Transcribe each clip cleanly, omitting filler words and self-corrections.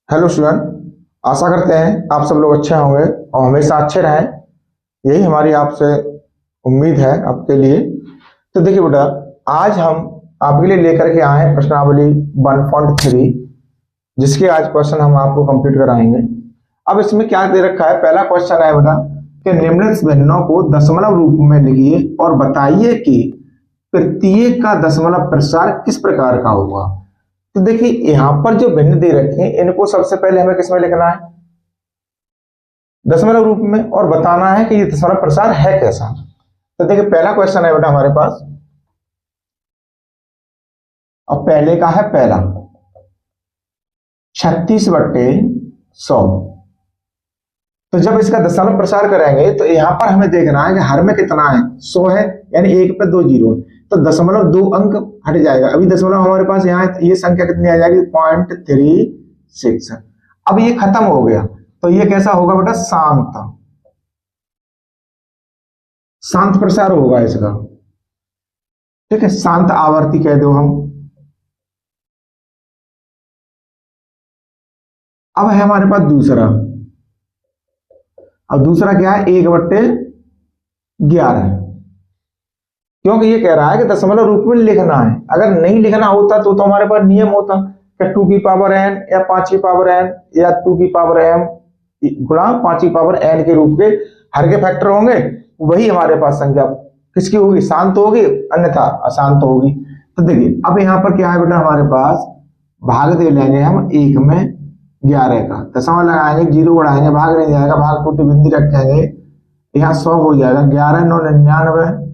Hello student. आशा करते हैं आप सब लोग अच्छे होंगे और हमेशा अच्छे रहें, यही हमारी आपसे उम्मीद है आपके लिए। तो देखिए बेटा, आज हम आपके लिए लेकर के आए हैं प्रश्नावली 1.3, जिसके आज क्वेश्चन हम आपको कंप्लीट कराएंगे। अब इसमें क्या दे रखा है, पहला क्वेश्चन है बेटा कि निम्नलिखित व्यंजनों को दशमलव रूप में लिखिए और बताइए कि प्रत्येक का दशमलव प्रसार किस प्रकार का होगा। तो देखिए यहां पर जो भिन्न दे रखे हैं इनको सबसे पहले हमें किसमें लिखना है, दशमलव रूप में, और बताना है कि ये दशमलव प्रसार है कैसा। तो देखिए पहला क्वेश्चन है बेटा हमारे पास, और पहले का है पहला 36/100। तो जब इसका दशमलव प्रसार करेंगे तो यहां पर हमें देखना है कि हर में कितना है, 100 है, यानी एक पे 2 जीरो है, तो दशमलव 2 अंक हट जाएगा। अभी दशमलव हमारे पास यहाँ ये संख्या कितनी आ जाएगी, 0.36। अब ये खत्म हो गया तो ये कैसा होगा बेटा, शांत शांत प्रसार होगा इसका। ठीक है, शांत आवर्ती कह दो हम। अब है हमारे पास दूसरा, अब दूसरा क्या है, 1/11, क्योंकि ये कह रहा है कि दशमलव रूप में लिखना है। अगर नहीं लिखना होता तो हमारे पास नियम होता कि 2 की पावर n या 5 की पावर n या 2 की पावर m गुणा 5 की पावर n के रूप के हर के फैक्टर होंगे, वही हमारे पास संख्या किसकी होगी, शांत होगी, अन्यथा अशांत होगी। तो देखिए अब यहाँ पर क्या है बेटा, हमारे पास भाग दे लेंगे हम 1 में 11 का, दशमलव लगाएंगे, जीरो बढ़ाएंगे, भाग नहीं जाएगा, भाग टूटी बिंदी रखेंगे, यहाँ 100 हो जाएगा, 11 9 99,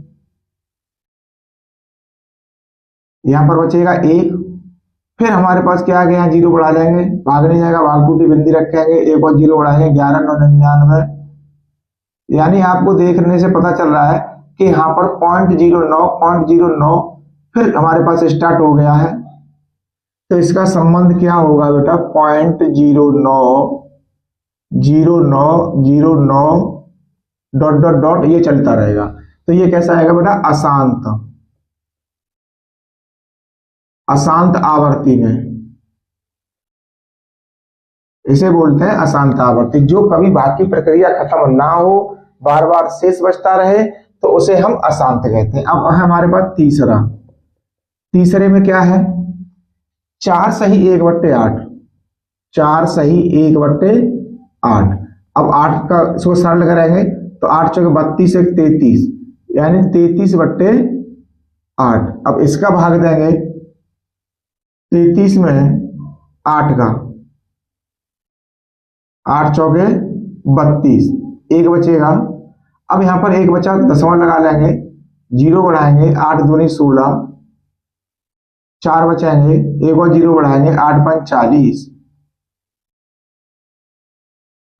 यहाँ पर बचेगा 1। फिर हमारे पास क्या आ गया, जीरो बढ़ा लेंगे, भाग नहीं जाएगा, भाग टूटी बिंदी रखेंगे, एक और जीरो बढ़ाएंगे, 11 9 99, यानी आपको देखने से पता चल रहा है कि यहाँ पर 0.09 फिर हमारे पास स्टार्ट हो गया है। तो इसका संबंध क्या होगा बेटा, 0.090909 डॉट डॉट डॉट ये चलता रहेगा। तो ये कैसा आएगा बेटा, अशांत अशांत आवर्ती में, इसे बोलते हैं अशांत आवर्ती। जो कभी भाग की प्रक्रिया खत्म ना हो, बार बार शेष बचता रहे, तो उसे हम अशांत कहते हैं। अब है हमारे पास तीसरा, तीसरे में क्या है, 4 सही 1/8, 4 सही 1/8। अब 8 का इसको सरल करेंगे तो 8 चौके 32 1 33, यानी 33/8। अब इसका भाग देंगे 33 में 8 का, 8 चौके 32, एक बचेगा। अब यहां पर एक बचा, दशमलव लगा लेंगे, जीरो बढ़ाएंगे, 8 दूनी 16, 4 बचाएंगे, एक और जीरो बढ़ाएंगे, 8×5 = 40।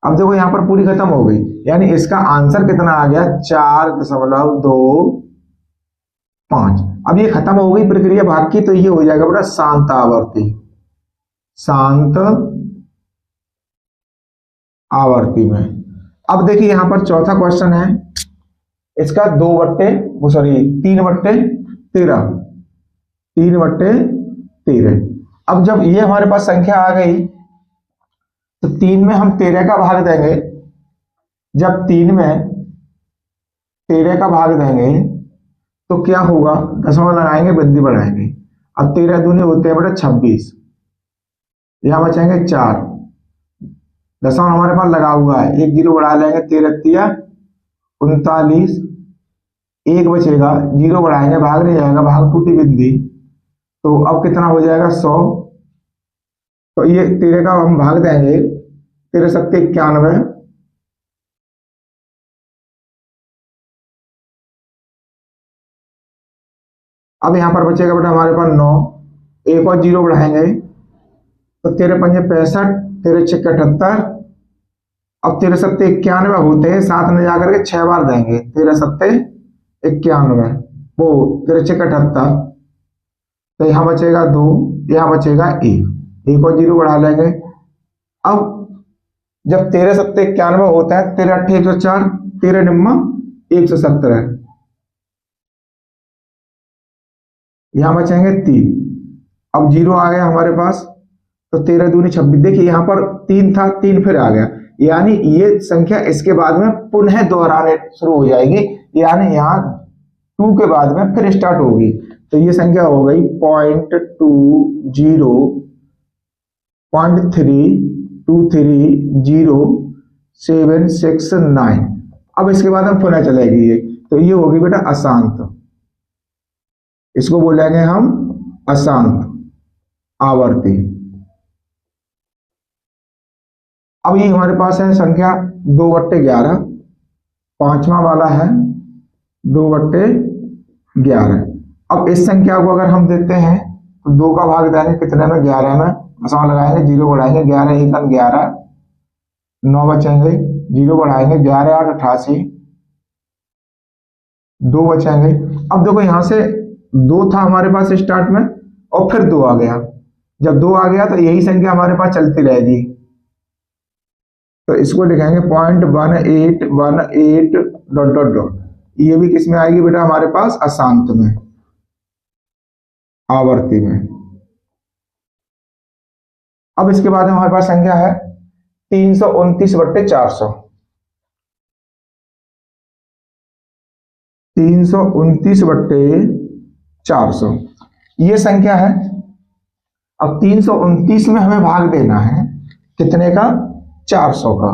अब देखो यहां पर पूरी खत्म हो गई, यानी इसका आंसर कितना आ गया, 4.25। अब ये खत्म हो गई प्रक्रिया भाग की, तो ये हो जाएगा बेटा शांत आवर्ती, शांत आवर्ती में। अब देखिए यहां पर चौथा क्वेश्चन है, इसका 3/13, 3/13। अब जब ये हमारे पास संख्या आ गई तो 3 में हम 13 का भाग देंगे। जब 3 में 13 का भाग देंगे तो क्या होगा, दशमलव लगाएंगे, बिंदी बढ़ाएंगे। अब 13 दूनी होते हैं बेटा 26, यहां बचाएंगे 4, दशमलव हमारे पास लगा हुआ है, एक जीरो बढ़ा लेंगे, 13 39, एक बचेगा, जीरो बढ़ाएंगे, भाग नहीं जाएगा, भाग टूटी बिंदी, तो अब कितना हो जाएगा, 100। तो ये 13 का हम भाग देंगे, 13 7 91, अब यहां पर बचेगा बेटा हमारे पास 9, एक और जीरो बढ़ाएंगे तो 13 5 65, 13 6 78। अब 13 7 91 होते हैं, साथ में जाकर के 6 बार देंगे, 13 7 91, वो 13 6 78, तो यहाँ बचेगा 2, यहाँ बचेगा 1, एक और जीरो बढ़ा लेंगे। अब जब 13 7 91 होता है, 13 8 104, 13 9 117, यहाँ बचेंगे 3। अब जीरो आ गया हमारे पास, तो 13 दूनी 26। देखिए यहाँ पर 3 था, 3 फिर आ गया, यानी ये संख्या इसके बाद में पुनः दोहराने शुरू हो जाएगी, यानी यहाँ 2 के बाद में फिर स्टार्ट होगी। तो ये संख्या हो गई 0.20.320.769। अब इसके बाद हम पुनः चलेगी ये, तो ये होगी बेटा अशांत, इसको बोलेंगे हम अशांत आवर्ती। अब ये हमारे पास है संख्या 2/11, पांचवा वाला है 2/11। अब इस संख्या को अगर हम देते हैं तो 2 का भाग देंगे कितने में, 11 में, दशमलव लगाएंगे, 0 बढ़ाएंगे, 11 1 11, 9 बचेंगे, 0 बढ़ाएंगे, 11 8 88, 2 बचेंगे। अब देखो यहां से 2 था हमारे पास स्टार्ट में और फिर 2 आ गया, जब 2 आ गया तो यही संख्या हमारे पास चलती रहेगी, तो इसको लिखेंगे 0.1818 ... ये भी किस में आएगी बेटा, हमारे पास अशांत में, आवर्ती में। अब इसके बाद हमारे पास संख्या है 329/400। 329/400 ये संख्या है। अब 329 में हमें भाग देना है कितने का, 400 का।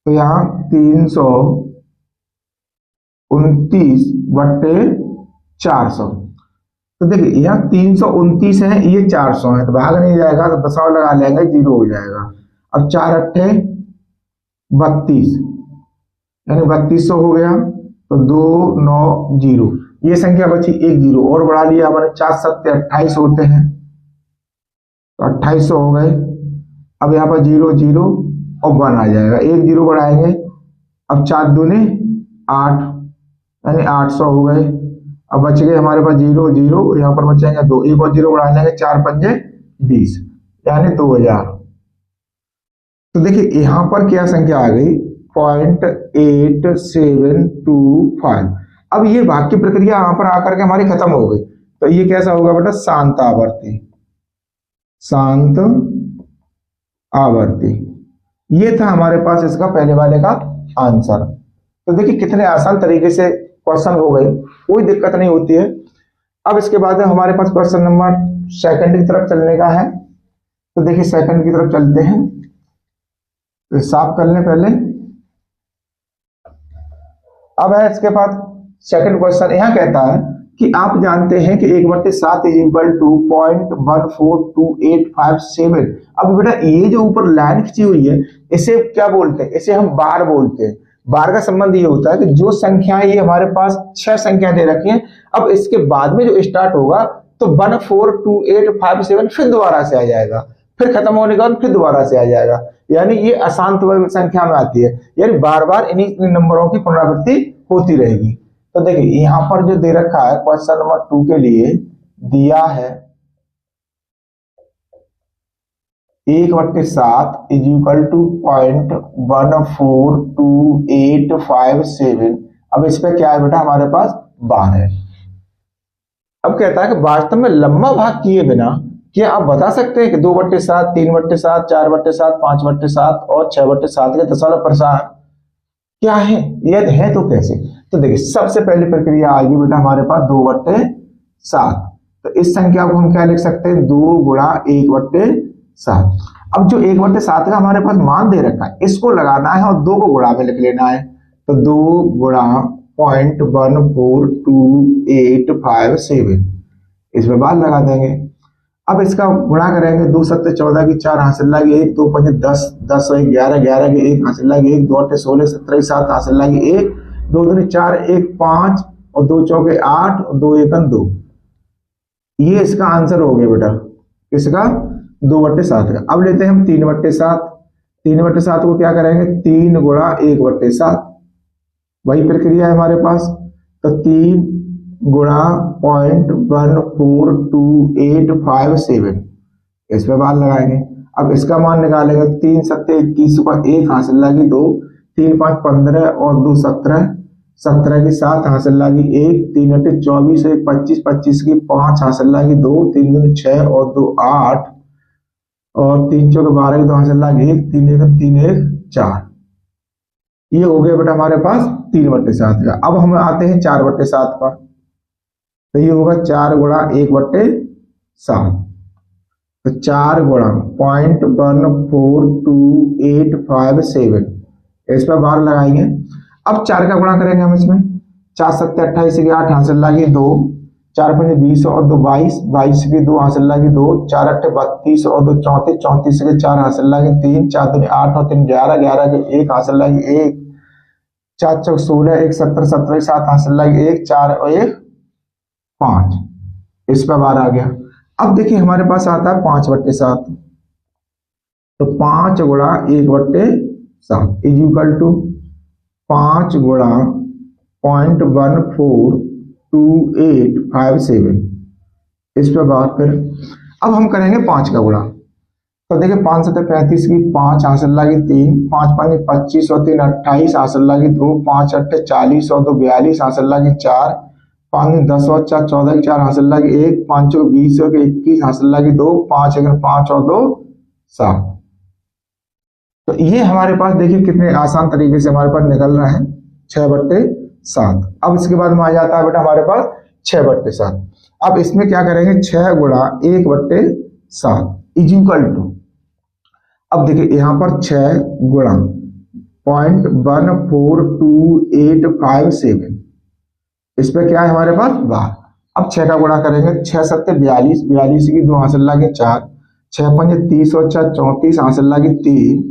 तो यहां 329/400, तो देखिए यहाँ 329 है, ये 400 है, तो भाग नहीं जाएगा, तो दशमलव लगा लेंगे, 0 हो जाएगा। अब 4 8 32, यानी 3200 हो गया, तो 290, ये संख्या बची, एक 0 और बढ़ा लिया हमारे, 4 7 28 होते हैं, तो 2800 हो गए। अब यहाँ पर 0 0 और 1 आ जाएगा, एक 0 बढ़ाएंगे, अब 4 दूने 8, यानी 800 हो गए। अब बच गए हमारे पास 0 0, यहाँ पर बचेंगे 2, एक और 0 बढ़ा लेंगे, 4 5 20, यानी 2000। तो देखिए यहाँ पर क्या संख्या आ गई, 0.8725। अब ये भाग की प्रक्रिया यहाँ पर आकर के हमारी खत्म हो गई, तो ये कैसा होगा बेटा, शांत आवर्ती, शांत आवर्ती। ये था हमारे पास इसका पहले वाले का आंसर। तो देखिए कितने आसान तरीके से क्वेश्चन हो गए, कोई दिक्कत नहीं होती है। अब इसके बाद हमारे पास क्वेश्चन नंबर सेकंड की तरफ चलने का है। तो देखिए सेकंड की तरफ चलते हैं, तो साफ कर लें पहले। अब है इसके बाद सेकंड क्वेश्चन, यहां कहता है कि आप जानते हैं कि 1/7 = 0.142857। अब बेटा ये जो ऊपर लाइन खींची हुई है, इसे क्या बोलते हैं, इसे हम बार बोलते हैं। बार का संबंध ये होता है कि जो संख्याएं, ये हमारे पास 6 संख्या दे रखी हैं, अब इसके बाद में जो स्टार्ट होगा तो 142857 फिर दोबारा से आ जाएगा, फिर खत्म होने के बाद फिर दोबारा से आ जाएगा, यानी ये अशांत संख्या में आती है, यानी बार बार इन्हीं नंबरों की पुनरावृत्ति होती रहेगी। तो देखिए यहां पर जो दे रखा है क्वेश्चन नंबर 2 के लिए दिया है 1/7 = 0.142857। अब इस पे क्या है बेटा, हमारे पास बार है। अब कहता है कि वास्तव में लंबा भाग किए बिना क्या आप बता सकते हैं कि 2/7, 3/7, 4/7, 5/7 और 6/7 के दशमलव प्रसार क्या है, यदि है तो कैसे। तो देखिए सबसे पहली प्रक्रिया आएगी बेटा हमारे पास 2/7। तो इस संख्या को हम क्या लिख सकते हैं, 2 × 1/7। अब जो 1/7 का हमारे पास मान दे रखा है, इसको लगाना है और 2 को गुणा में लिख लेना है। तो 2 × 0.14287, इसमें बाद लगा देंगे। अब इसका गुणा करेंगे, 2 7 14 की 4 हासिल लागी 1, 2 5 10, 10 1 11, 11 की 1 हासिल लागी 1, 2 8 16, 17 7 हासिल लागी 1, 2 दूनी 4, 1 5 और 2 चौके 8 और 2 1 2। ये इसका आंसर हो गया बेटा, इसका 2/7 का। अब लेते हैं हम 3/7। 3/7 को क्या करेंगे, 3 × 1/7, वही प्रक्रिया है हमारे पास। तो 3 × 0.14287, इस पे बार लगाएंगे। अब इसका मान निकालेंगे, 3 7 21 को 1 हासिल लागी 2, 3 5 15 और 2 17, 17 की 7 हासिल लागी 1, 3 8 24, 1 25, 25 की 5 हासिल लागी 2, 3 दूनी 6 और 2 8, और 3 चौके 12 की 2 हासिल लाख 1, 3 1 3 1 4। ये हो गया बेटा हमारे पास 3/7 का। अब हम आते हैं 4/7 पर, तो ये होगा 4 गुणा 1/7। तो 4 गुणा 0.14285 इस पर बार लगाएंगे। अब 4 का गुणा करेंगे हम इसमें, 4 7 28 के 8 हासिल लागी 2, 4 5 20 और 2 22, 22 के 2 हासिल लागी 2, 4 8 32 और 2 34, 34 के 4 हासिल लागी 3, 4 2 8 और 3 11, 11 के 1 हासिल लागी 1, 4 चौक 16, 1 17, 17 के 7 हासिल लागी 1, 4 और 1 5। इस पर बार आ गया। अब देखिए हमारे पास आता है 5/7, तो 5 गुणा 1/7 इज इक्वल टू 5 गुणा 0.14285 इस पे बात फिर। अब हम करेंगे 5 का गुणा, तो देखिए 5 7 35 की 5 हासिल लागी 3, 5 5 25 और 3 28 हासिल लागी 2, 5 8 40 और 2 42 हासिल लागी 4, 5 10 और 4 14 की 4 हासिल लागी 1, 5 20 और 21 हासिल लागी 2, 5 1 5 और 2 7। तो ये हमारे पास देखिए कितने आसान तरीके से हमारे पास निकल रहा है 6/7। अब इसके बाद में आ जाता है बेटा हमारे पास 6/7। अब इसमें क्या करेंगे, 6 गुणा 1/7 इज इक्वल टू, अब देखिए यहां पर 6 गुणा 0.14285 इस पे क्या है हमारे पास बार। अब 6 का गुणा करेंगे, 6 7 42, 42 की 2 हासिल लागे 4, 6 5 30 और 4 34 हासिल लागे 3,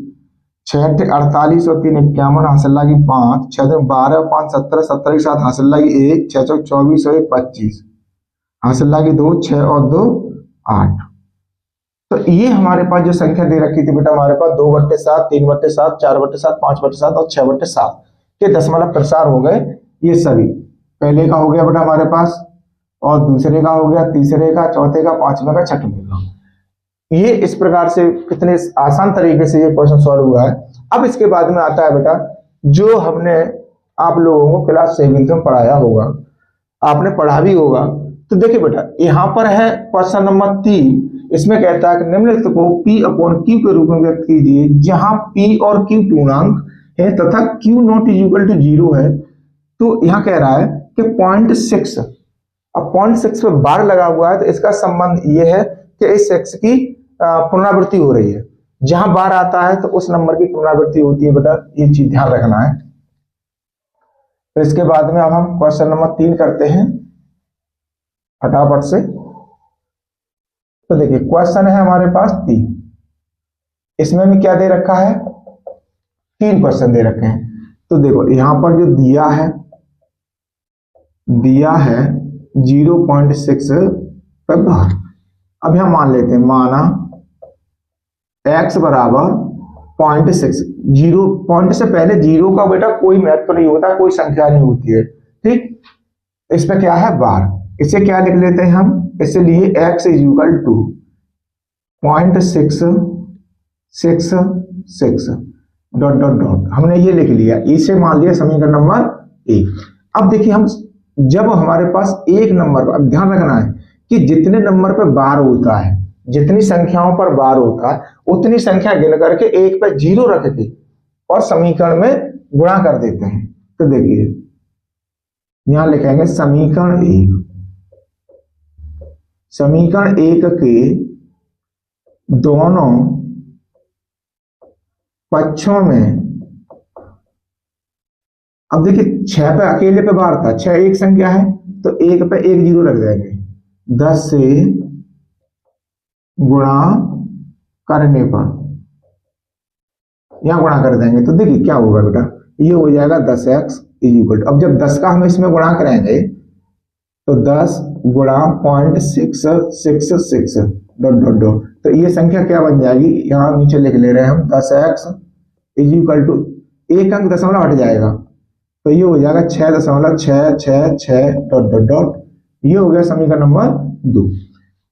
6 8 48 और 3 51 हासिल लागी 5, 6 2 12 5 17, 17 के 7 हासिल लागी 1, 6 4 24 और 1 25 हासिल लागी 2, 6 और 2 8। तो ये हमारे पास जो संख्या दे रखी थी बेटा हमारे पास 2/7, 3/7, 4/7, 5/7 और 6/7 के दशमलव प्रसार हो गए। ये सभी पहले का हो गया बेटा हमारे पास, और दूसरे का हो गया, तीसरे का, चौथे का, पांचवे का, छठवें का। ये इस प्रकार से कितने आसान तरीके से ये क्वेश्चन सॉल्व हुआ है। अब इसके बाद में आता है बेटा जो हमने आप लोगों को क्लास 7 में पढ़ाया होगा, आपने पढ़ा भी होगा। तो देखिए बेटा यहाँ पर है क्वेश्चन नंबर 3, इसमें कहता है कि निम्नलिखित को P/Q के रूप में व्यक्त कीजिए, जहां P और Q पूर्णांक है तथा Q not is equal to 0 है। तो यहाँ कह रहा है कि 0.6, अब 0.6 पे बार लगा हुआ है, तो इसका संबंध ये है कि इस x की पुनरावृत्ति हो रही है। जहां बार आता है तो उस नंबर की पुनरावृत्ति होती है बेटा, ये चीज ध्यान रखना है। तो इसके बाद में अब हम क्वेश्चन नंबर 3 करते हैं फटाफट से। तो देखिए क्वेश्चन है हमारे पास 3, इसमें भी क्या दे रखा है, 3 क्वेश्चन दे रखे हैं। तो देखो यहां पर जो दिया है 0.6 पे बार। अब यहां मान लेते हैं, माना x बराबर 0.6, 0 पॉइंट से पहले 0 का बेटा कोई महत्व नहीं होता, कोई संख्या नहीं होती है, ठीक। इस पे क्या है बार, इसे क्या लिख लेते हैं हम, इसे लिए x is equal to 0.666 dot dot dot, हमने ये लिख लिया, इसे मान लिया समीकरण नंबर 1। अब देखिए हम जब हमारे पास एक नंबर, अब ध्यान रखना है कि जितने नंबर पे बार होता है, जितनी संख्याओं पर बार होता है, उतनी संख्या गिन करके एक पे 0 रख के और समीकरण में गुणा कर देते हैं। तो देखिए यहां लिखेंगे समीकरण 1 के दोनों पक्षों में, अब देखिए 6 पे अकेले पे बार था, 6 एक संख्या है तो 1 पे 1 0 रख देंगे, 10 से गुणा करने पर यहां गुणा कर देंगे। तो देखिए क्या होगा बेटा, ये हो जाएगा 10x इज इक्वल टू, अब जब 10 का हम इसमें गुणा करेंगे तो 10 गुणा 0.666 डॉट डॉट डॉट, तो ये संख्या क्या बन जाएगी, यहां नीचे लिख ले रहे हैं हम 10x इज इक्वल टू, एक अंक दशमलव हट जाएगा तो ये हो जाएगा 6.666 डॉट डॉट डॉट। ये हो गया समीकरण नंबर 2।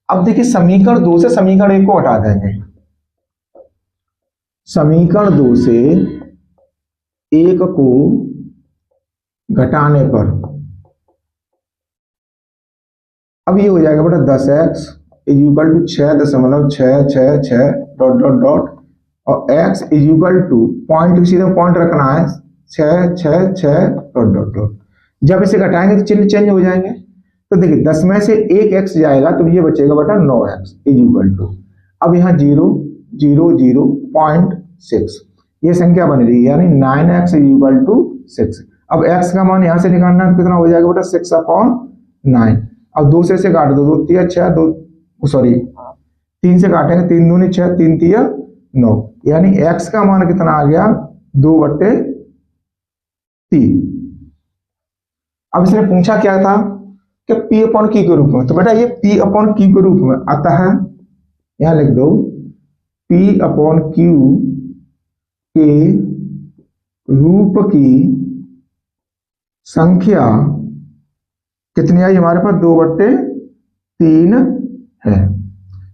अब देखिए समीकरण 2 से समीकरण 1 को हटा देंगे, समीकरण 2 से 1 को घटाने पर अब ये हो जाएगा बेटा 10x is equal to 6.666 dot dot dot और x is equal to point सीधे पॉइंट रखना है 6 6 6 डॉट डॉट डॉट। जब इसे घटाएंगे तो चिन्ह चेंज हो जाएंगे। तो देखिए 10 में से एक x जाएगा तो ये बचेगा बेटा 9x इज इक्वल टू, अब यहाँ 0 0 0.6 ये संख्या बन रही है, यानी 9x इज इक्वल टू 6। अब x का मान यहाँ से निकालना है तो कितना हो जाएगा बेटा 6/9। अब 2 से काट दो, 2 तिया 6, 2 सॉरी 3 से काटेंगे, 3 दूनी 6, 3 तिया 9, यानी x का मान कितना आ गया 2/3। अब इसने पूछा क्या था कि P अपॉन Q के रूप में, तो बेटा ये P अपॉन Q के रूप में आता है, यहां लिख दो P अपॉन Q के रूप की संख्या कितनी आई हमारे पास 2/3 है।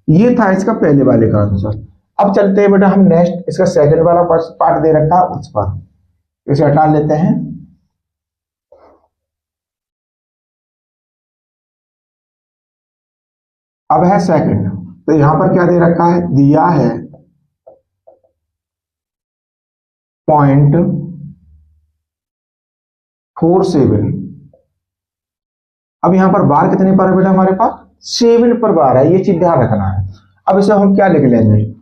ये था इसका पहले वाले का आंसर। अब चलते हैं बेटा हम नेक्स्ट, इसका सेकंड वाला पार्ट दे रखा है उस पर, इसे हटा लेते हैं। अब है सेकंड, तो यहां पर क्या दे रखा है, दिया है 0.47। अब यहां पर बार कितने पर है बेटा हमारे पास 7 पर बार है, ये चीज ध्यान रखना है। अब इसे हम क्या लिख लेंगे,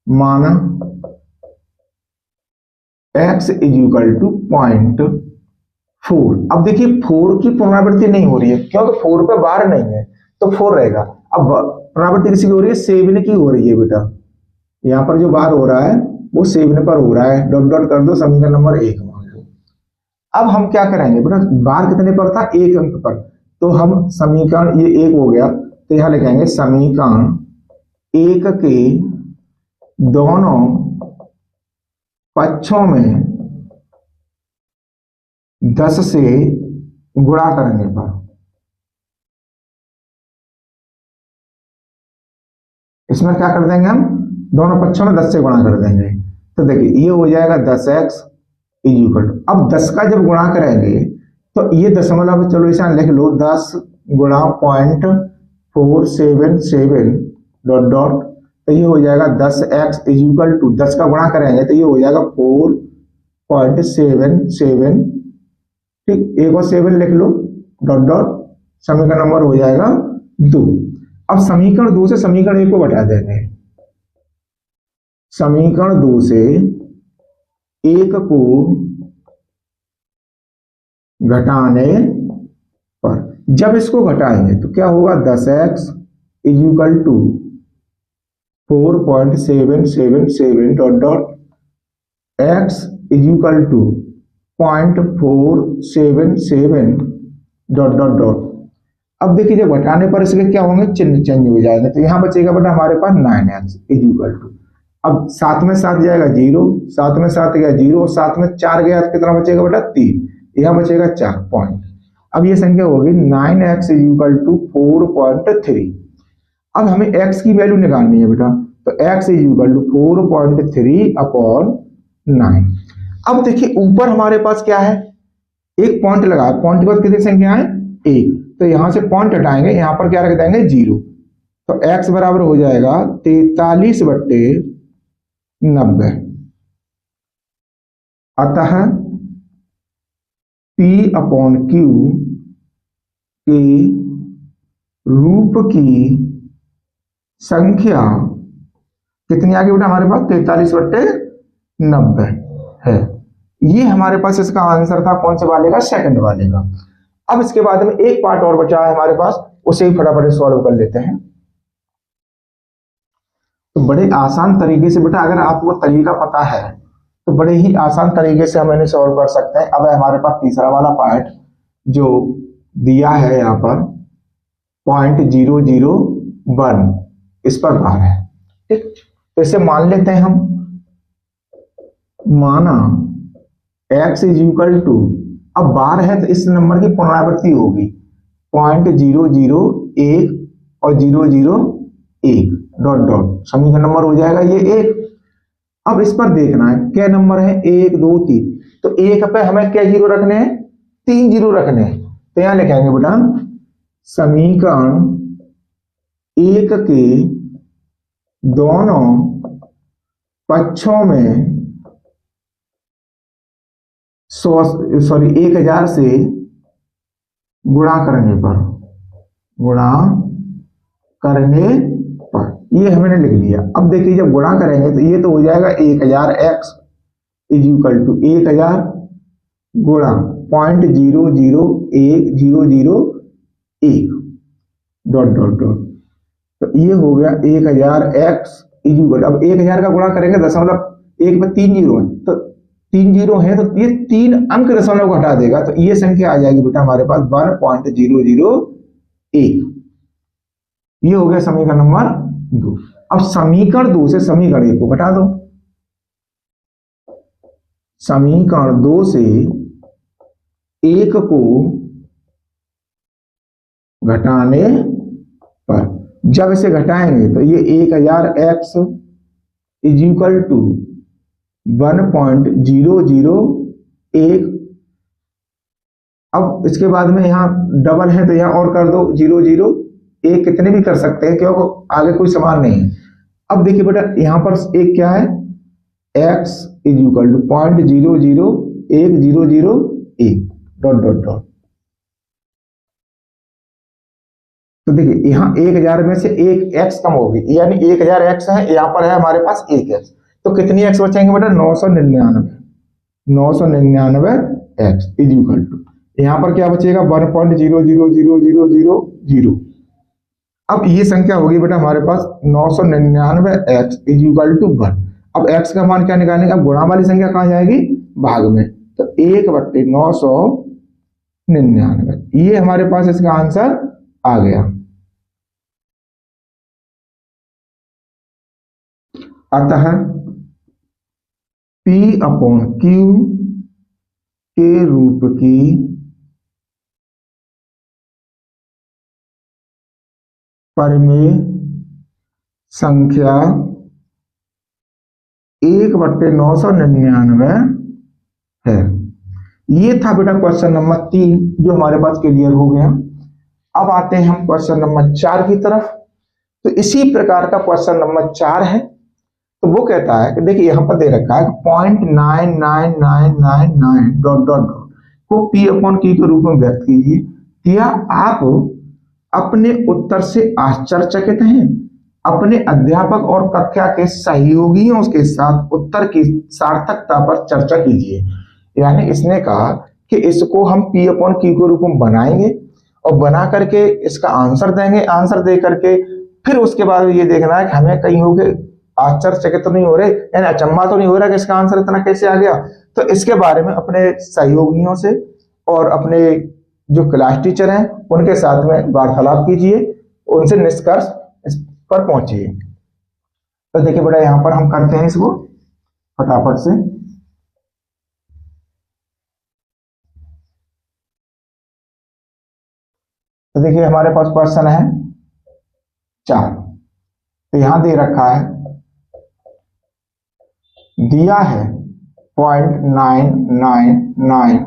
माना x इज इक्वल टू 0.4। अब देखिए 4 की पुनरावृत्ति नहीं हो रही है क्योंकि 4 पे बार नहीं है तो 4 रहेगा। अब पुनरावृत्ति किसी की हो रही है 7 की हो रही है बेटा, यहां पर जो बार हो रहा है वो 7 पर हो रहा है, डॉट डॉट कर दो, समीकरण नंबर 1 मान लो। अब हम क्या करेंगे बेटा, बार कितने पर था 1 अंक पर, तो हम समीकरण ये 1 हो गया तो यहां लिखेंगे समीकरण 1 के दोनों पक्षों में 10 से गुणा करने पर, इसमें क्या कर देंगे हम, दोनों पक्षों में 10 से गुणा कर देंगे। तो देखिए ये हो जाएगा 10x इज इक्वल टू, अब 10 का जब गुणा करेंगे तो ये दशमलव, चलो इसे लिख लो 10 गुणा 0.477 डॉट डॉट, तो ये हो जाएगा 10x इज इक्वल टू, 10 का गुणा करेंगे तो ये हो जाएगा 4.77, ठीक, एक और 7 लिख लो डॉट डॉट, समीकरण नंबर हो जाएगा 2। अब समीकरण 2 से समीकरण 1 को घटा देंगे, समीकरण 2 से 1 को घटाने पर, जब इसको घटाएंगे तो क्या होगा 10x is equal to 4.777 dot dot, x is equal to 0.477 dot dot dot. अब देखिए जब घटाने पर इसके क्या होंगे, चिन्ह चेंज हो जाएंगे, तो यहां बचेगा बेटा हमारे पास 9x इज इक्वल टू, अब 7 में 7 जाएगा 0, 7 में 7 गया 0 और 7 में 4 गया तो कितना बचेगा बेटा 3, यहां बचेगा 4 पॉइंट। अब ये संख्या होगी 9x इज इक्वल टू 4.3। अब हमें x की वैल्यू निकालनी है बेटा, तो x इज इक्वल टू 4.3/9। अब देखिए ऊपर हमारे पास क्या है, एक पॉइंट लगा, पॉइंट के बाद कितनी संख्या है 1, तो यहां से पॉइंट हटाएंगे, यहां पर क्या रख देंगे 0, तो x बराबर हो जाएगा 43/90। अतः P अपॉन Q के रूप की संख्या कितनी आ गई बेटा हमारे पास 43/90 है। ये हमारे पास इसका आंसर था कौन से वाले का, सेकंड वाले का। अब इसके बाद में एक पार्ट और बचा है हमारे पास, उसे ही फटाफट सॉल्व कर लेते हैं। तो बड़े आसान तरीके से बेटा, अगर आपको तरीका पता है तो बड़े ही आसान तरीके से हम इन्हें सॉल्व कर सकते हैं। अब हमारे पास तीसरा वाला पार्ट जो दिया है यहाँ पर 0.001 इस पर भार है, ठीक, तो इसे मान लेते हैं हम, माना x इज इक्वल टू, अब बार है तो इस नंबर की पुनरावृत्ति होगी 0.001 और 001 डॉट डॉट, समीकरण नंबर हो जाएगा ये 1। अब इस पर देखना है क्या नंबर है 1 2 3, तो 1 पे हमें क्या जीरो रखने हैं, 3 जीरो रखने हैं, तो यहां लिखेंगे बेटा समीकरण 1 के दोनों पक्षों में 1000 से गुणा करने पर ये हमने लिख लिया। अब देखिए जब गुणा करेंगे तो ये तो हो जाएगा 1000x इज इक्वल टू 1000 गुणा 0.001 डॉट डॉट डॉट, तो ये हो गया 1000x इज इक्वल। अब 1000 का गुणा करेंगे, दशमलव एक में 3 जीरो है, तो 3 जीरो है तो ये 3 अंक दशमलव को हटा देगा, तो ये संख्या आ जाएगी बेटा हमारे पास 1.001। ये हो गया समीकरण नंबर 2। अब समीकरण 2 से समीकरण 1 को घटा दो। समीकरण 2 से 1 को घटाने पर जब इसे घटाएंगे तो ये 1000x इज इक्वल टू 1.001। अब इसके बाद में यहाँ डबल है तो यहाँ और कर दो 001, कितने भी कर सकते हैं क्योंकि आगे कोई समान नहीं है। अब देखिए बेटा यहाँ पर एक क्या है, x is equal to 0.001 dot dot dot. तो देखिए यहाँ 1000 में से एक x कम होगी, यानी 1000x है, यहाँ पर है हमारे पास 1x, तो कितनी x बचेंगे बेटा 999x इज इक्वल टू, यहाँ पर क्या बचेगा 1.0000000। अब ये संख्या होगी बेटा हमारे पास 999x इज इक्वल टू 1। अब x का मान क्या निकालेंगे, अब गुणा वाली संख्या कहाँ जाएगी, भाग में, तो 1/999, ये हमारे पास इसका आंसर आ गया। अतः P/Q के रूप की परिमेय संख्या 1/999 है। ये था बेटा क्वेश्चन नंबर 3 जो हमारे पास क्लियर हो गया। अब आते हैं हम क्वेश्चन नंबर 4 की तरफ। तो इसी प्रकार का क्वेश्चन नंबर 4 है। तो वो कहता है कि देखिए यहां पर दे रखा है 0.99999 डॉट डॉट डॉट को P/Q के रूप में व्यक्त कीजिए। क्या आप अपने उत्तर से आश्चर्यचकित हैं? अपने अध्यापक और कक्षा के सहयोगियों के साथ उत्तर की सार्थकता पर चर्चा कीजिए। यानी इसने कहा कि इसको हम P/Q के रूप में बनाएंगे और बना करके इसका आंसर देंगे। आंसर दे करके फिर उसके बाद ये देखना है कि हमें कहीं हो गए आश्चर्यचकित तो नहीं हो रहे, यानी अचंभा तो नहीं हो रहा कि इसका आंसर इतना कैसे आ गया। तो इसके बारे में अपने सहयोगियों से और अपने जो क्लास टीचर हैं उनके साथ में वार्तालाप कीजिए, उनसे निष्कर्ष इस पर पहुंचिए। तो देखिए बेटा यहां पर हम करते हैं इसको फटाफट से। तो देखिए हमारे पास क्वेश्चन है 4। तो यहां दे रखा है, दिया है 0.999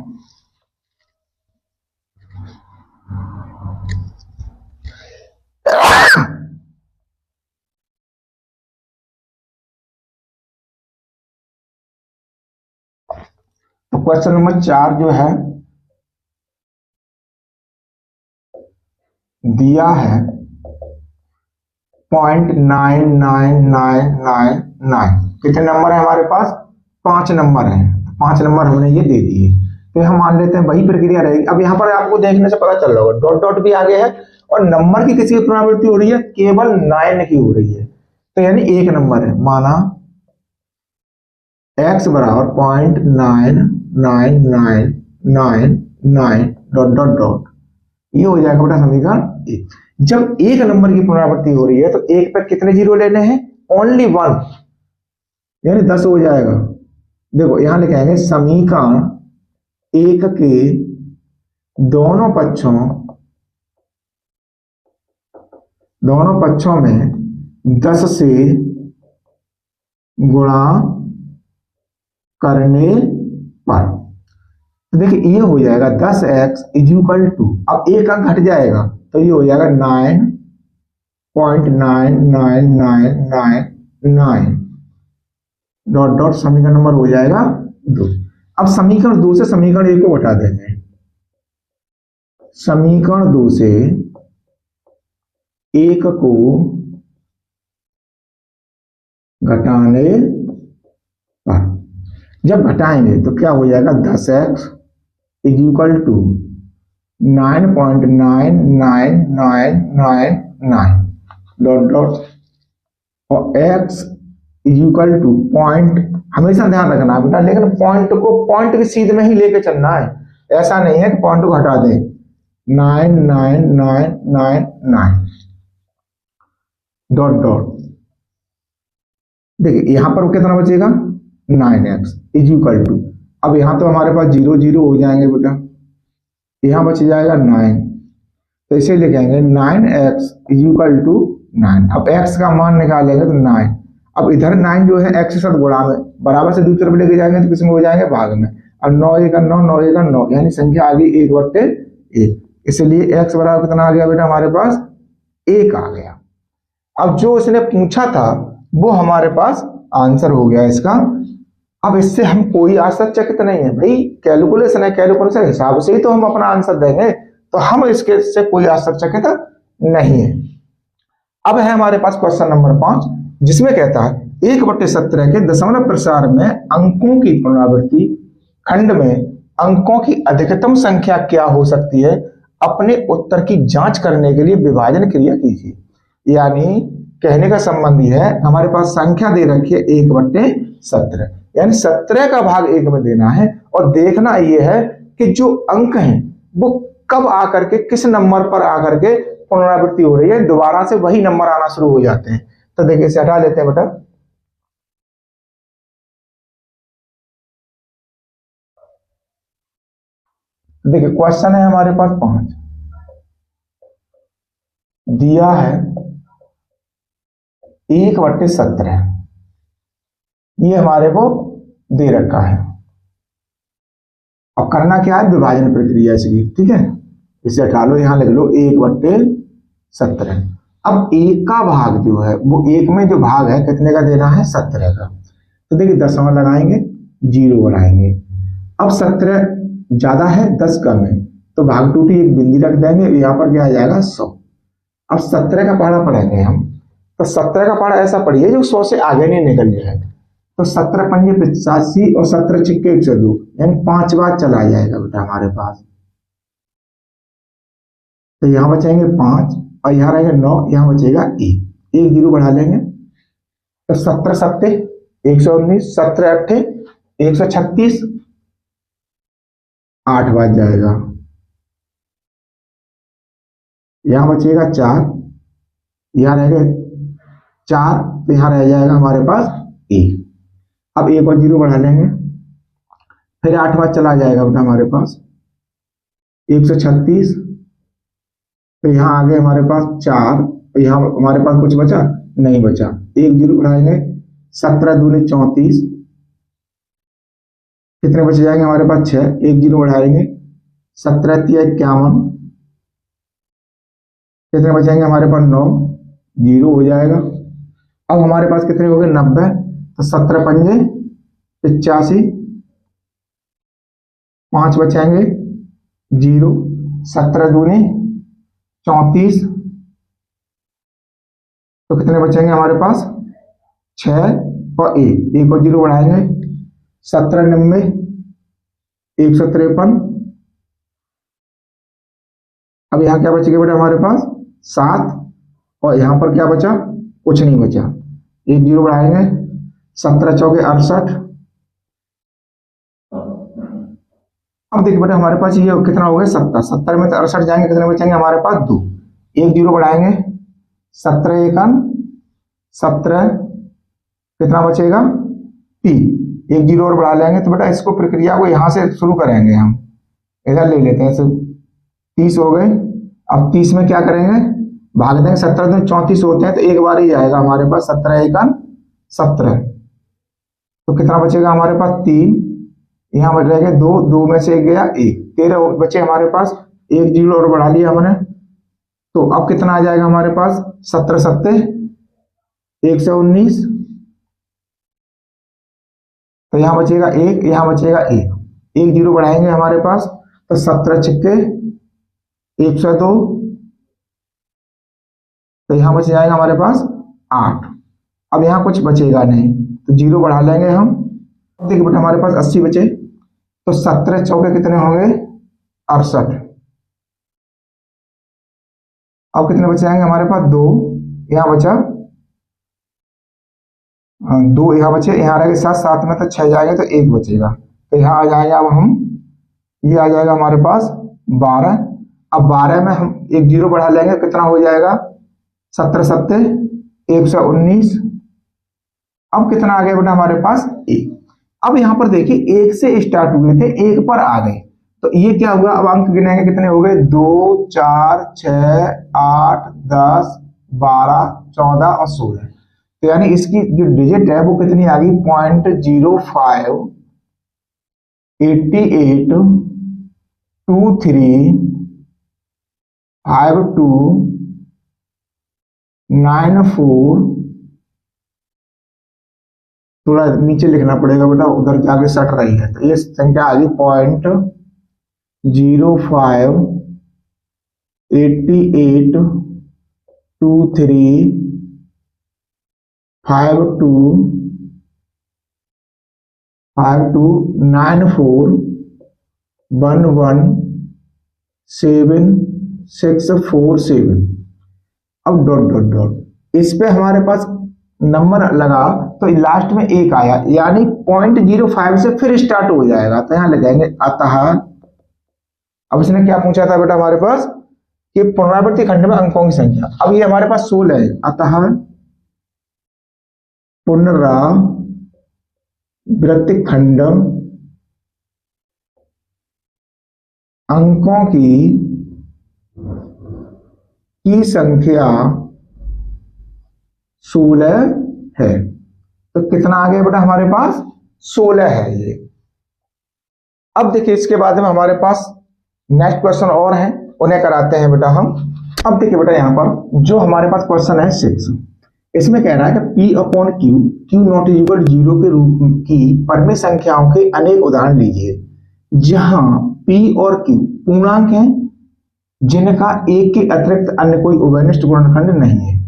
तो क्वेश्चन नंबर 4 जो है दिया है 0.99999। कितने नंबर है हमारे पास, 5 नंबर हैं। 5 नंबर हमने ये दे दिए, तो हम मान लेते हैं वही प्रक्रिया रहेगी। अब यहाँ पर आपको देखने से पता चल रहा होगा डॉट डॉट भी आगे है और नंबर की किसी की पुनरावृत्ति हो रही है, केवल 9 की हो रही है, तो यानी 1 नंबर है। माना x बराबर 0.99999 डॉट डॉट डॉट, ये हो जाएगा बेटा समीकरण 1। जब 1 नंबर की पुनरावृत्ति हो रही है तो 1 पर कितने जीरो लेने हैं, ओनली 1, यानी 10 हो जाएगा। देखो यहां लिखेंगे समीकरण 1 के दोनों पक्षों में 10 से गुणा करने पर। तो देखिए ये हो जाएगा 10x इज इक्वल टू, अब एक अंक घट जाएगा तो ये हो जाएगा 9.99999। डॉट डॉट समीकरण नंबर हो जाएगा 2। अब समीकरण 2 से समीकरण 1 को घटा देंगे। समीकरण 2 से 1 को घटाने पर जब घटाएंगे तो क्या हो जाएगा, 10x is equal to 9.99999 dot dot और x is equal to point, हमेशा ध्यान रखना है बेटा, लेकिन पॉइंट को पॉइंट की सीध में ही लेके चलना है, ऐसा नहीं है कि पॉइंट को हटा दें। 99999 डॉट डॉट, देखिए यहां पर कितना बचेगा, 9x इज इक्वल टू, अब यहां तो हमारे पास 0 0 हो जाएंगे बेटा, यहां बच जाएगा 9, तो इसे लिखेंगे 9x इज इक्वल टू 9। अब x का मान निकालेंगे तो 9, अब इधर 9 जो है x के साथ गुणा में बराबर से दूसरी तरफ लेके जाएंगे तो किसमें हो जाएंगे, भाग में। अब 9 1 9 9 1 9, यानी संख्या आ गई 1/1, इसलिए x बराबर कितना आ गया बेटा, हमारे पास 1 आ गया। अब जो उसने पूछा था वो हमारे पास आंसर हो गया इसका। अब इससे हम कोई आश्चर्यचकित नहीं है भाई, कैलकुलेशन है, कैलकुलेशन हिसाब से ही तो हम अपना आंसर देंगे, तो हम इसके से कोई आश्चर्यचकित नहीं है। अब है हमारे पास क्वेश्चन नंबर 5, जिसमें कहता है 1/17 के दशमलव प्रसार में अंकों की पुनरावृत्ति खंड में अंकों की अधिकतम संख्या क्या हो सकती है, अपने उत्तर की जांच करने के लिए विभाजन क्रिया कीजिए। यानी कहने का संबंध है, हमारे पास संख्या दे रखी है 1/17, यानी 17 का भाग 1 में देना है, और देखना यह है कि जो अंक हैं वो कब आकर के किस नंबर पर आकर के पुनरावृत्ति हो रही है, दोबारा से वही नंबर आना शुरू हो जाते हैं। तो देखिए इसे हटा लेते हैं बेटा। देखिए क्वेश्चन है हमारे पास 5, दिया है 1/17, ये हमारे को दे रखा है। अब करना क्या है, विभाजन प्रक्रिया इसकी, ठीक है, इसे हटा लो, यहां लिख लो 1/17। अब 1 का भाग जो है वो 1 में जो भाग है कितने का देना है, 17 का। तो देखिए दशमलव लगाएंगे, 0 बनाएंगे। अब 17 ज्यादा है, 10 कम है, तो भाग टूटी एक बिंदी रख देंगे, यहाँ पर क्या आ जाएगा 100। अब 17 का पहाड़ा पढ़ेंगे हम, तो 17 का पहाड़ा ऐसा पढ़िए जो 100 से आगे नहीं निकल जाएगा। तो 17 पंजे 85 और 17 छिक्के 102, यानी 5 बार चला जाएगा बेटा हमारे पास। तो यहां बचेंगे 5 और यहां रहेंगे 9, यहां बचेगा 1 0 बढ़ा लेंगे, तो 17 7 119, 17 8 136, 8 बार जाएगा, यहां बचेगा 4, यहां रहेगा 4, तो यहां रह जाएगा हमारे पास 1। अब 1 और 0 बढ़ा लेंगे, फिर 8 बार चला जाएगा बेटा हमारे पास 136, तो यहाँ आगे हमारे पास 4, तो यहाँ हमारे पास कुछ बचा नहीं बचा, 1 0 बढ़ाएंगे, 17 दूनी 34, कितने बच जाएंगे हमारे पास 6, 1 0 बढ़ाएंगे, 17 3 51, कितने बचेंगे हमारे पास 9, 0 हो जाएगा। अब हमारे पास कितने हो गए 90, तो 17 पंजे 85, 5 बचेंगे 0, 17 दूनी 34, तो कितने बचेंगे हमारे पास 6 और 1 और 0 बढ़ाएंगे, 17 90 153। अब यहाँ क्या बचेगा बेटा हमारे पास 7, और यहाँ पर क्या बचा, कुछ नहीं बचा, 1 0 बढ़ाएंगे, 17 चौके 68। अब देखिए बेटा हमारे पास ये कितना हो गया 70, 70 में तो 68 जाएंगे, कितने बचेंगे हमारे पास 2, 1 0 बढ़ाएंगे, 17 1 17, कितना बचेगा 3, 1 0 और बढ़ा लेंगे, तो बेटा इसको प्रक्रिया को यहां से शुरू करेंगे, हम इधर ले लेते हैं, 30 हो गए। अब 30 में क्या करेंगे, भाग देंगे, 17 में 34 होते हैं, तो एक बार ही जाएगा हमारे पास, 17 1 17, तो कितना बचेगा हमारे पास 3, यहाँ बच जाएंगे 2, 2 में से 1 गया 1, 13 बचे हमारे पास, 1 0 और बढ़ा लिया हमने, तो अब कितना आ जाएगा हमारे पास 17 7 119, तो यहाँ बचेगा 1, यहाँ बचेगा 1, 1 जीरो बढ़ाएंगे हमारे पास, तो 17 छिक्के 102, तो यहाँ बच जाएगा हमारे पास 8। अब यहाँ कुछ बचेगा नहीं, तो जीरो बढ़ा लेंगे हम। देखिए बेटा हमारे पास 80 बचे, तो 17 चौके कितने होंगे 68। अब कितने बचे आएंगे हमारे पास 2, यहाँ बचा 2, यहाँ बचे, यहाँ रहेगा 7, 7 में तो 6 जाएंगे तो 1 बचेगा, तो यहाँ आ जाएगा। अब हम ये आ जाएगा हमारे पास 12। अब 12 में हम 1 जीरो बढ़ा लेंगे, कितना हो जाएगा 17 सत्ते 119। अब कितना आ गया बेटा हमारे पास 1। अब यहाँ पर देखिए 1 से स्टार्ट हुए थे, 1 पर आ गए, तो ये क्या हुआ, अब अंक गिनेंगे कितने हो गए 2 4 6 8 10 12 14 और 16। तो यानी इसकी जो डिजिट है वो कितनी आ गई 0.05 88 23 52 94। थोड़ा नीचे लिखना पड़ेगा बेटा, उधर जाके सट रही है, तो ये संख्या आ गई 0.05 88 23 52 94 11 7 6 4 7। अब डॉट डॉट डॉट इस पे हमारे पास नंबर लगा, तो लास्ट में 1 आया, यानी 0.05 से फिर स्टार्ट हो जाएगा, तो यहां लगाएंगे अतः। अब इसने क्या पूछा था बेटा हमारे पास कि पुनरावृत्ति खंड में अंकों की संख्या। अब ये हमारे पास 16 है, अतः पुनरावृत्ति खंड अंकों की संख्या 16 है। तो कितना आ गया बेटा हमारे पास 16 है ये। अब देखिए इसके बाद में हमारे पास नेक्स्ट क्वेश्चन और है, उन्हें कराते हैं बेटा हम। अब देखिए बेटा यहाँ पर जो हमारे पास क्वेश्चन है 6, इसमें कह रहा है कि P upon Q, Q not equal 0 के रूप की परमेय संख्याओं के अनेक उदाहरण लीजिए, जहां P और Q पूर्णांक हैं जिनका एक के अतिरिक्त अन्य कोई उभयनिष्ठ गुणनखंड नहीं है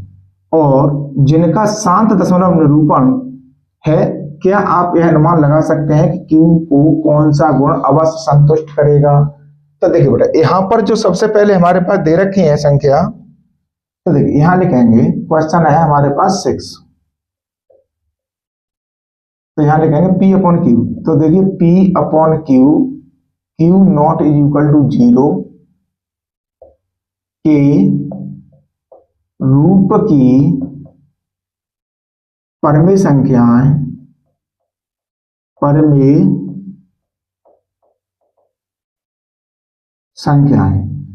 और जिनका शांत दशमलव निरूपण है। क्या आप यह अनुमान लगा सकते हैं कि Q को कौन सा गुण अवश्य संतुष्ट करेगा? तो देखिए बेटा यहां पर जो सबसे पहले हमारे पास दे रखी है संख्या, तो देखिए यहां लिखेंगे क्वेश्चन है हमारे पास 6, तो यहां लिखेंगे P अपॉन Q। तो देखिए P upon Q, Q not is equal to 0 के रूप की परमेय संख्याएं,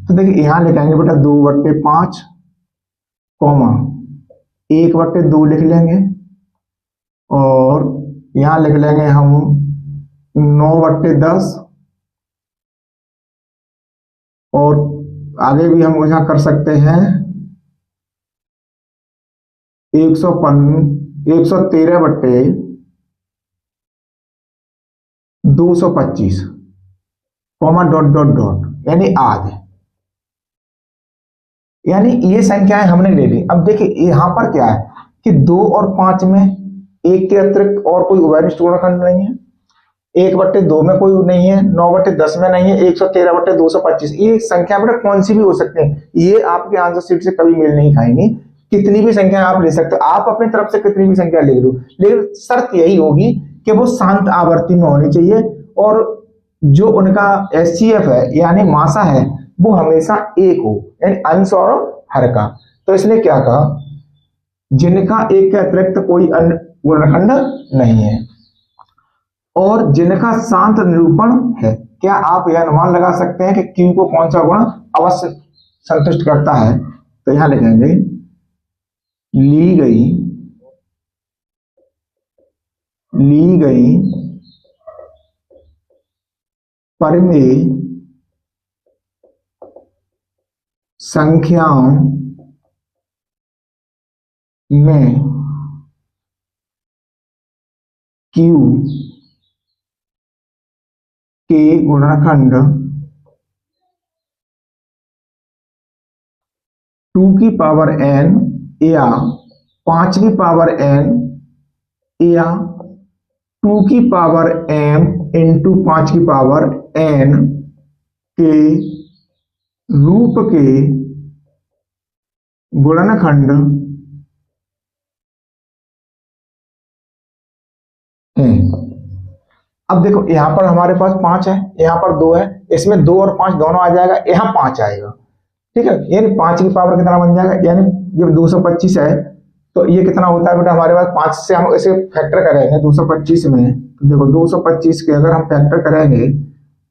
तो देखिए यहां लिखेंगे बेटा 2/5 कॉमा 1/2 लिख लेंगे और यहां लिख लेंगे हम 9/10 और आगे भी हम यहां कर सकते हैं 113/225 कॉमा डॉट डॉट डॉट, यानी आज, यानी ये संख्याएं हमने ले ली। अब देखिए यहां पर क्या है कि 2 और 5 में एक के अतिरिक्त और कोई उभयनिष्ठ गुणनखंड नहीं है, 1/2 में कोई नहीं है, 9/10 में नहीं है, 113/225। ये संख्या बेटा कौन सी भी हो सकते हैं, ये आपके आंसर शीट से कभी मेल नहीं खाएंगी। कितनी भी संख्या आप ले सकते हो, आप अपनी तरफ से कितनी भी संख्या ले लो, लेकिन शर्त यही होगी कि वो शांत आवर्ती में होनी चाहिए और जो उनका एचसीएफ है यानी मासा है वो हमेशा 1 हो, यानी अंश और हर का। तो इसने क्या कहा, जिनका एक के अतिरिक्त कोई अन्य गुणनखंड नहीं है और जिनका शांत निरूपण है। क्या आप यह अनुमान लगा सकते हैं कि Q को कौन सा गुण अवश्य संतुष्ट करता है? तो यहां लिखेंगे ली गई परमेय संख्याओं में Q के गुणनखंड 2 की पावर n या 5 की पावर n या 2 की पावर m इंटू 5 की पावर n के रूप के गुणनखंड है। अब देखो यहां पर हमारे पास 5 है, यहां पर 2 है, इसमें 2 और 5 दोनों आ जाएगा, यहां 5 आएगा। ठीक है, यानी 5 की पावर कितना बन जाएगा, यानी जब 225 है तो ये कितना होता है बेटा हमारे पास 5 से हम इसे फैक्टर करेंगे 225 में। तो देखो 225 के अगर हम फैक्टर करेंगे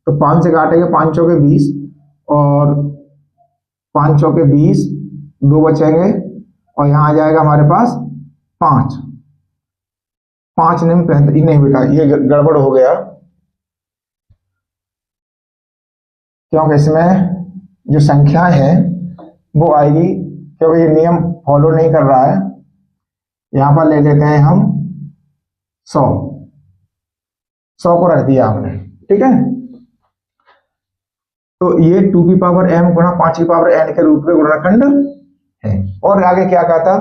तो 5 से काटेंगे, 5 चौके 20 और 5 चौके 20, 2 बचेंगे और यहाँ आ जाएगा हमारे पास 5। 5 नहीं 35, नहीं बेटा ये गड़बड़ हो गया, क्योंकि इसमें जो संख्याएं हैं वो आएगी, क्योंकि ये नियम फॉलो नहीं कर रहा है। यहां पर ले लेते हैं हम 100 को रख दिया हमने। ठीक है, तो ये 2 की पावर m गुणा 5 की पावर n के रूप में गुणनखंड है। और आगे क्या कहा था,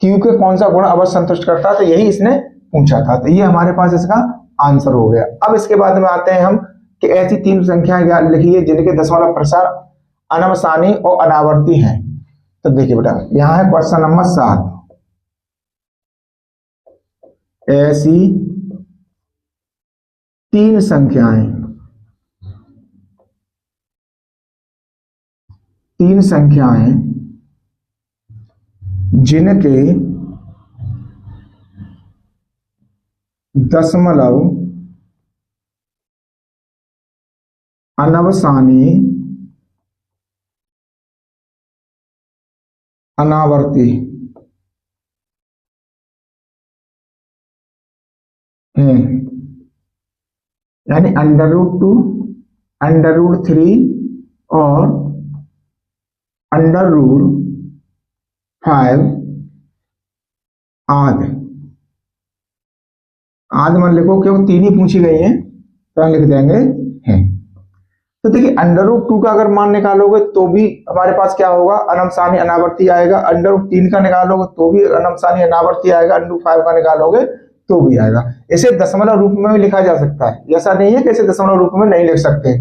q के कौन सा गुण अवश्य संतुष्ट करता है, तो यही इसने पूछा था, तो ये हमारे पास इसका आंसर हो गया। अब इसके बाद में आते हैं हम कि ऐसी 3 संख्याएं लिखिए जिनके दशमलव प्रसार अनवसानी और अनावर्ती हैं। तो देखिए बेटा यहां है क्वेश्चन नंबर 7, ऐसी 3 संख्याएं जिनके दशमलव अनवसानी अनावर्ती हैं, यानी √2, √3 और √5 आदि। आदि मान लिखो क्योंकि 3 ही पूछी गई है तो हम लिख देंगे हैं। तो देखिए √2 का अगर मान निकालोगे तो भी हमारे पास क्या होगा, अनमसानी अनावर्ती आएगा। √3 का निकालोगे तो भी अनमसानी अनावर्ती आएगा। √5 का निकालोगे तो भी आएगा। इसे दशमलव रूप में भी लिखा जा सकता है, ऐसा नहीं है कि इसे दशमलव रूप में नहीं लिख सकते।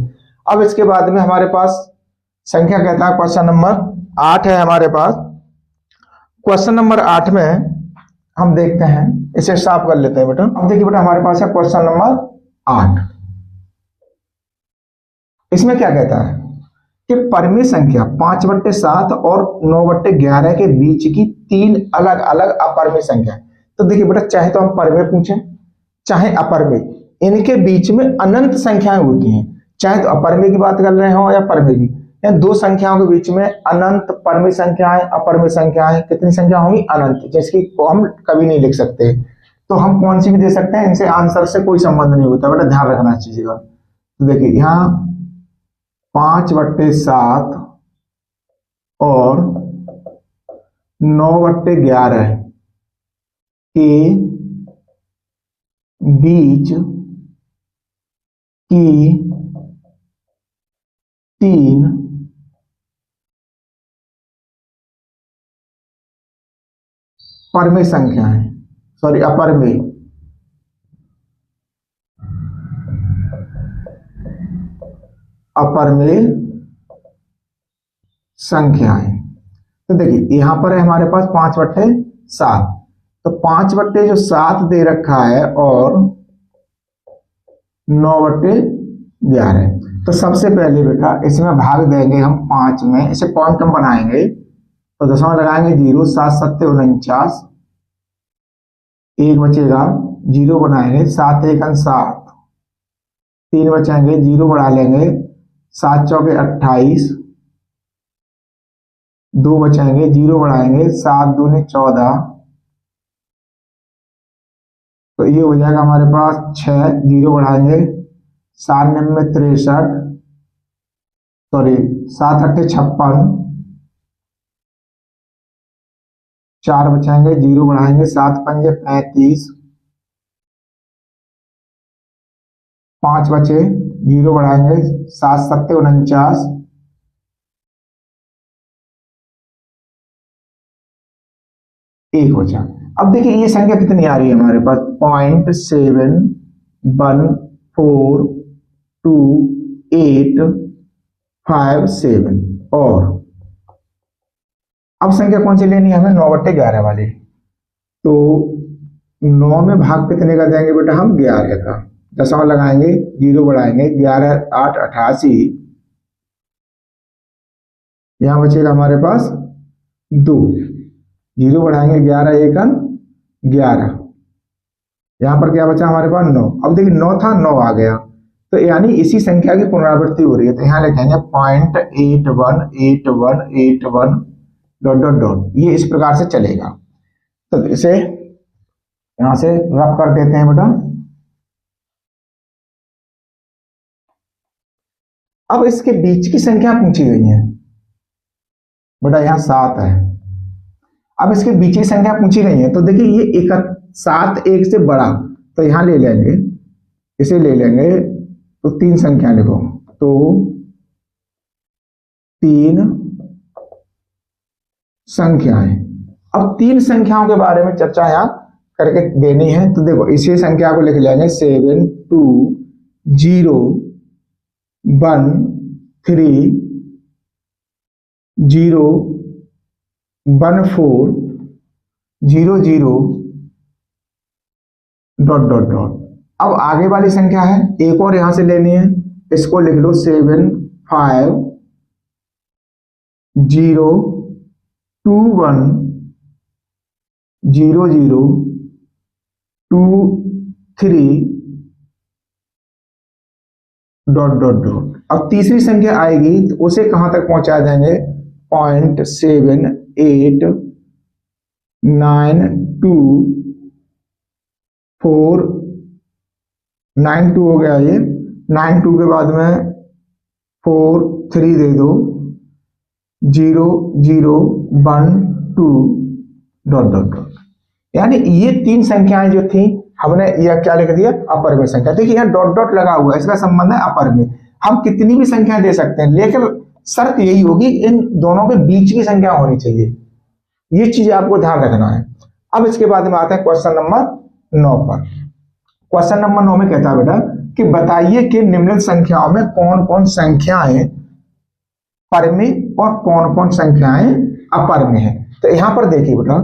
अब इसके बाद में हमारे पास संख्या कहता है क्वेश्चन नंबर 8 है हमारे पास। क्वेश्चन नंबर 8 में हम देखते हैं, इसे साफ कर लेते हैं बेटा। अब देखिए बेटा हमारे पास है क्वेश्चन नंबर 8। इसमें क्या कहता है कि परिमेय संख्या 5/7 और 9/11 के बीच की 3 अलग अलग अपरिमेय संख्या। तो देखिए बेटा चाहे तो हम परिमेय पूछें चाहे अपरिमेय, इनके बीच में अनंत संख्याएं होती हैं। चाहे तो अपरिमेय की बात कर रहे हो या परिमेय की, या 2 संख्याओं के बीच में अनंत परिमेय संख्याएं अपरिमेय संख्याएं कितनी संख्या होंगी, अनंत, जिसकी को हम कभी नहीं लिख सकते। तो हम कौन सी भी दे सकते हैं, इनसे आंसर से कोई संबंध नहीं होता बेटा, ध्यान रखना चाहिए। तो देखिए यहाँ 5/7 और 9/11 के बीच की 3 परिमेय संख्याएं, सॉरी अपरिमेय संख्याएं। तो देखिए यहां पर है हमारे पास 5/7, तो 5/7 दे रखा है और 9/11। तो सबसे पहले बेटा इसमें भाग देंगे हम 5 में, इसे क्वांटम बनाएंगे तो दशमलव लगाएंगे 0, 7 7 49, 1 बचेगा, 0 बनाएंगे, 7 1 7, 3 बचेंगे, 0 बढ़ा लेंगे, 7 चौके 28, 2 बचेंगे, 0 बढ़ाएंगे, 7 दूनी 14, तो ये हो जाएगा हमारे पास 6, 0 बढ़ाएंगे, 7 9 63, सॉरी 7 8 56, 4 बचाएंगे, 0 बढ़ाएंगे, 7 5 35, 5 बचे, 0 बढ़ाएंगे, 7 सत्ते 49, एक बचा। अब देखिए ये संख्या कितनी आ रही है हमारे पास, 0.712857। और अब संख्या कौन सी लेनी है हमें, 9/11 वाली। तो 9 में भाग कितने का देंगे बेटा हम, 11 का। दशमलव लगाएंगे, 0 बढ़ाएंगे, 11 8 88, यहां बचेगा हमारे पास 2, 0 बढ़ाएंगे, 11 1 11, यहां पर क्या बचा हमारे पास 9। अब देखिए 9 था, 9 आ गया, तो यानी इसी संख्या की पुनरावृत्ति हो रही है। तो यहां लिखेंगे 0.818181 डॉट डॉट डॉट, ये इस प्रकार से चलेगा। तो इसे यहां से रफ कर देते हैं बेटा। अब इसके बीच की संख्या पूछी गई है बेटा, यहां 7 है। अब इसके बीच की संख्या पूछी गई है, तो देखिए ये 7 1 से बड़ा, तो यहां ले लेंगे, इसे ले लेंगे, तो 3 संख्या लिखो, तो 3 संख्याएं। अब 3 संख्याओं के बारे में चर्चा यहां करके देनी है। तो देखो इसी संख्या को लिख लेंगे, 7 2 0 1 3 0 1 4 0 0 डॉट डॉट डॉट। अब आगे वाली संख्या है, एक और यहां से लेनी है, इसको लिख लो 7 5 0 2 1 0 0 2 3 डॉट डॉट डॉट। अब तीसरी संख्या आएगी तो उसे कहां तक पहुंचा देंगे, 0.7892 हो गया ये, 92 के बाद में 4 3 दे दो, 0 0 1 2 डॉट डॉट डॉट। यानी ये 3 संख्याएं जो थी हमने यह क्या लिख दिया, अपर में संख्या। देखिए यहाँ डॉट डॉट लगा हुआ है, इसका संबंध है अपर में। हम कितनी भी संख्या दे सकते हैं, लेकिन शर्त यही होगी इन दोनों के बीच की संख्या होनी चाहिए। ये चीज आपको ध्यान रखना है। अब इसके बाद में आते हैं क्वेश्चन नंबर 9 पर। क्वेश्चन नंबर 9 में कहता है बेटा कि बताइए कि निम्नलिखित संख्याओं में कौन कौन संख्याएं पर में और कौन कौन संख्याएं अपर में है। तो यहां पर देखिए बेटा,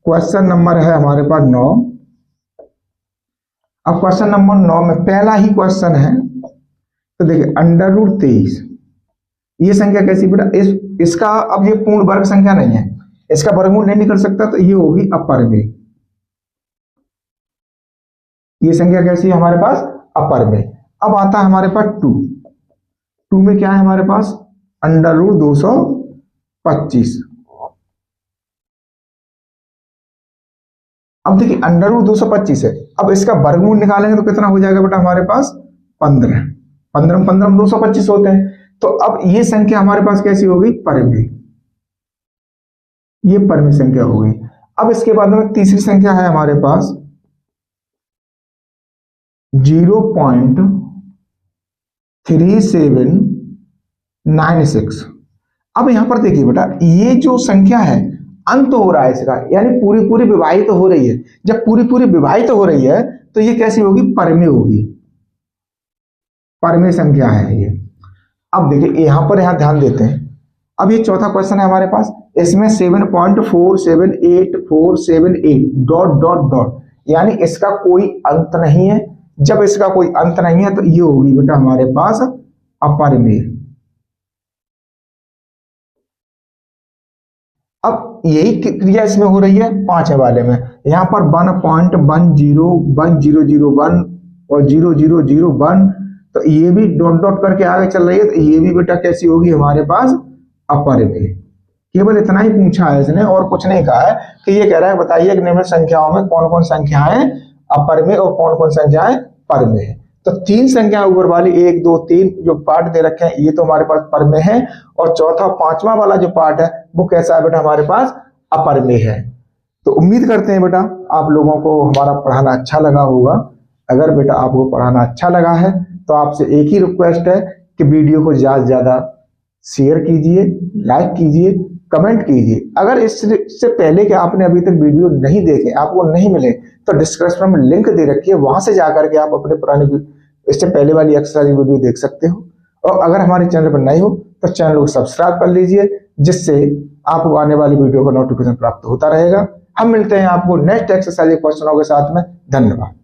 क्वेश्चन नंबर है हमारे पास 9। अब क्वेश्चन नंबर 9 में पहला ही क्वेश्चन है, तो देखिए √23, ये संख्या कैसी बेटा, इसका अब ये पूर्ण वर्ग संख्या नहीं है, इसका वर्गमूल नहीं निकल सकता, तो ये होगी अपर में। ये संख्या कैसी है हमारे पास, अपर में। अब आता है हमारे पास 2 में क्या है हमारे पास, √225। अब देखिए √225 है, अब इसका वर्गमूल निकालेंगे तो कितना हो जाएगा बेटा हमारे पास, 15 में 225 होते हैं। तो अब ये संख्या हमारे पास कैसी होगी, परमेय, ये परमेय संख्या हो गई। अब इसके बाद में तीसरी संख्या है हमारे पास 0.3796। अब यहां पर देखिए बेटा, ये जो संख्या है अंत हो रहा है इसका, यानी पूरी पूरी विभाजित तो हो रही है। जब पूरी पूरी विभाजित तो हो रही है तो ये कैसी होगी, परमेय होगी, परमेय संख्या है ये। अब देखिए यहां पर ध्यान देते हैं। अब ये चौथा क्वेश्चन है हमारे पास, इसमें 7.47848 डॉट डॉट डॉट, यानी इसका कोई अंत नहीं है। जब इसका कोई अंत नहीं है तो ये होगी बेटा हमारे पास अपरमेय। अब यही क्रिया इसमें हो रही है 5वें वाले में। यहां पर 1.10101 और 0001, तो ये भी डॉट डॉट करके आगे चल रही है, तो ये भी बेटा कैसी होगी हमारे पास, अपरमेय। केवल इतना ही पूछा है इसने, और कुछ नहीं कहा है। कि ये कह रहा है बताइए कि निम्न संख्याओं में कौन कौन संख्याएं अपरमेय और कौन कौन संख्याएं परमेय है। तो 3 संख्या ऊपर वाली 1 2 3 जो पार्ट दे रखे हैं, ये तो हमारे पास परमेय है, और चौथा 5वां वाला जो पार्ट है वो कैसा है बेटा हमारे पास, अपरमेय है। तो उम्मीद करते हैं बेटा आप लोगों को हमारा पढ़ाना अच्छा लगा होगा। अगर बेटा आपको पढ़ाना अच्छा लगा है तो आपसे एक ही रिक्वेस्ट है कि वीडियो को ज्यादा से ज्यादा शेयर कीजिए, लाइक कीजिए, कमेंट कीजिए। अगर इससे पहले कि आपने अभी तक वीडियो नहीं देखे, आपको नहीं मिले, तो डिस्क्रिप्शन में लिंक दे रखी है, वहां से जाकर के आप अपने पुराने इससे पहले वाली एक्स्ट्रा वीडियो देख सकते हो। और अगर हमारे चैनल पर नए हो तो चैनल को सब्सक्राइब कर लीजिए, जिससे आपको आने वाली वीडियो का नोटिफिकेशन प्राप्त होता रहेगा। हम मिलते हैं आपको नेक्स्ट एक्सरसाइज क्वेश्चनों के साथ में। धन्यवाद।